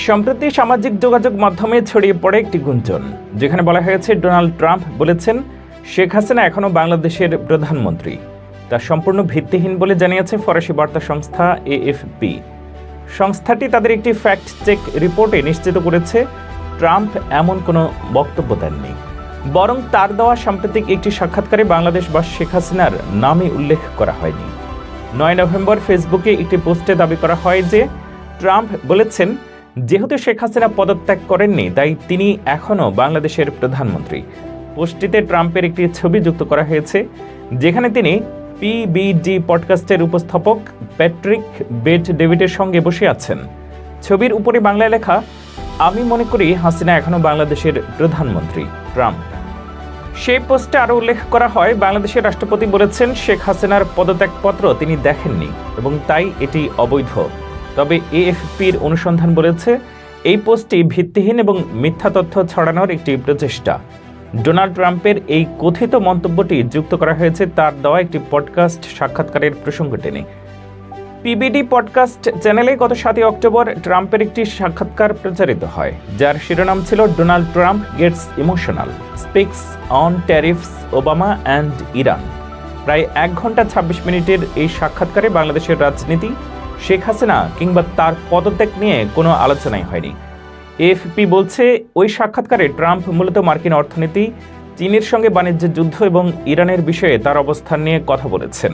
সম্প্রতি সামাজিক যোগাযোগ মাধ্যমে ছড়িয়ে পড়ে একটি গুঞ্জন, যেখানে বলা হয়েছে ডোনাল্ড ট্রাম্প বলেছেন শেখ হাসিনা এখনও বাংলাদেশের প্রধানমন্ত্রী। তা সম্পূর্ণ ভিত্তিহীন বলে জানিয়েছে ফরাসি বার্তা সংস্থা AFP। সংস্থাটি তাদের একটি ফ্যাক্ট চেক রিপোর্টে নিশ্চিত করেছে ট্রাম্প এমন কোনো বক্তব্য দেননি, বরং তার দেওয়া সাম্প্রতিক একটি সাক্ষাৎকারে বাংলাদেশ বা শেখ হাসিনার নামই উল্লেখ করা হয়নি। 9 নভেম্বর ফেসবুকে একটি পোস্টে দাবি করা হয় যে ট্রাম্প বলেছেন, যেহেতু শেখ হাসিনা পদত্যাগ করেননি তাই তিনি এখনও বাংলাদেশের প্রধানমন্ত্রী। পোস্টটিতে ট্রাম্পের একটি ছবি যুক্ত করা হয়েছে, যেখানে তিনি PBD পডকাস্টের উপস্থাপক প্যাট্রিক বেট ডেভিডের সঙ্গে বসে আছেন। ছবির উপরে বাংলায় লেখা, আমি মনে করি হাসিনা এখনও বাংলাদেশের প্রধানমন্ত্রী ট্রাম্প। সেই পোস্টে আরও উল্লেখ করা হয়, বাংলাদেশের রাষ্ট্রপতি বলেছেন শেখ হাসিনার পদত্যাগপত্র তিনি দেখেননি এবং তাই এটি অবৈধ। তবে AFPর অনুসন্ধান বলেছে এই পোস্টটি ভিত্তিহীন এবং মিথ্যা তথ্য ছড়ানোর একটি প্রচেষ্টা। ডোনাল্ড ট্রাম্পের এই কথিত মন্তব্যটি যুক্ত করা হয়েছে তার দেওয়া একটি পডকাস্ট সাক্ষাৎকারের প্রসঙ্গ টেনে। PBD পডকাস্ট চ্যানেলে গত 7 অক্টোবর ট্রাম্পের একটি সাক্ষাৎকার প্রচারিত হয়, যার শিরোনাম ছিল Donald Trump gets emotional, speaks on tariffs, Obama and Iran. প্রায় 1 ঘন্টা 26 মিনিটের এই সাক্ষাৎকারে বাংলাদেশের রাজনীতি, শেখ হাসিনা কিংবা তার পদত্যাগ নিয়ে কোনো আলোচনাই হয়নি। AFP বলছে, ওই সাক্ষাৎকারে ট্রাম্প মূলত মার্কিন অর্থনীতি, চীনের সঙ্গে বাণিজ্য যুদ্ধ এবং ইরানের বিষয়ে তার অবস্থান নিয়ে কথা বলেছেন।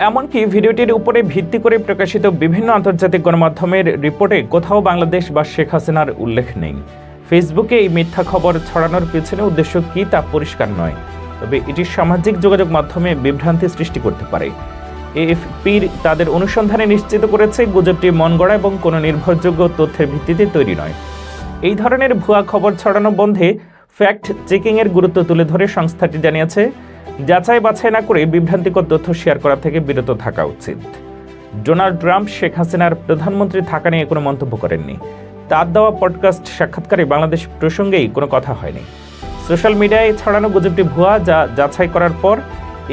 এমনকি ভিডিওটির উপরে ভিত্তি করে প্রকাশিত বিভিন্ন আন্তর্জাতিক গণমাধ্যমের রিপোর্টে কোথাও বাংলাদেশ বা শেখ হাসিনার উল্লেখ নেই। ফেসবুকে এই মিথ্যা খবর ছড়ানোর পেছনে উদ্দেশ্য কী তা পরিষ্কার নয়, তবে এটি সামাজিক যোগাযোগ মাধ্যমে বিভ্রান্তি সৃষ্টি করতে পারে। AFPর তাদের অনুসন্ধানে নিশ্চিত করেছে গুজবটি মন গড়া এবং কোনো নির্ভরযোগ্য তথ্যের ভিত্তিতে তৈরি নয়। এই ধরনের ভুয়া খবর ছড়ানো বন্ধে ফ্যাক্ট চেকিংয়ের গুরুত্ব তুলে ধরে সংস্থাটি জানিয়েছে, যাচাই বাছাই না করে বিভ্রান্তিকর তথ্য শেয়ার করা থেকে বিরত থাকা উচিত। ডোনাল্ড ট্রাম্প শেখ হাসিনার প্রধানমন্ত্রী থাকা নিয়ে কোনো মন্তব্য করেননি। তার দেওয়া পডকাস্ট সাক্ষাৎকারে বাংলাদেশ প্রসঙ্গেই কোনো কথা হয়নি। সোশ্যাল মিডিয়ায় ছড়ানো গুজবটি ভুয়া, যা যাচাই করার পর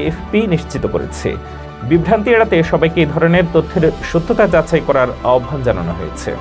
AFP নিশ্চিত করেছে। বিভ্রান্তি এড়াতে সবাইকে এই ধরনের তথ্যের সত্যতা যাচাই করার আহ্বান জানানো হয়েছে।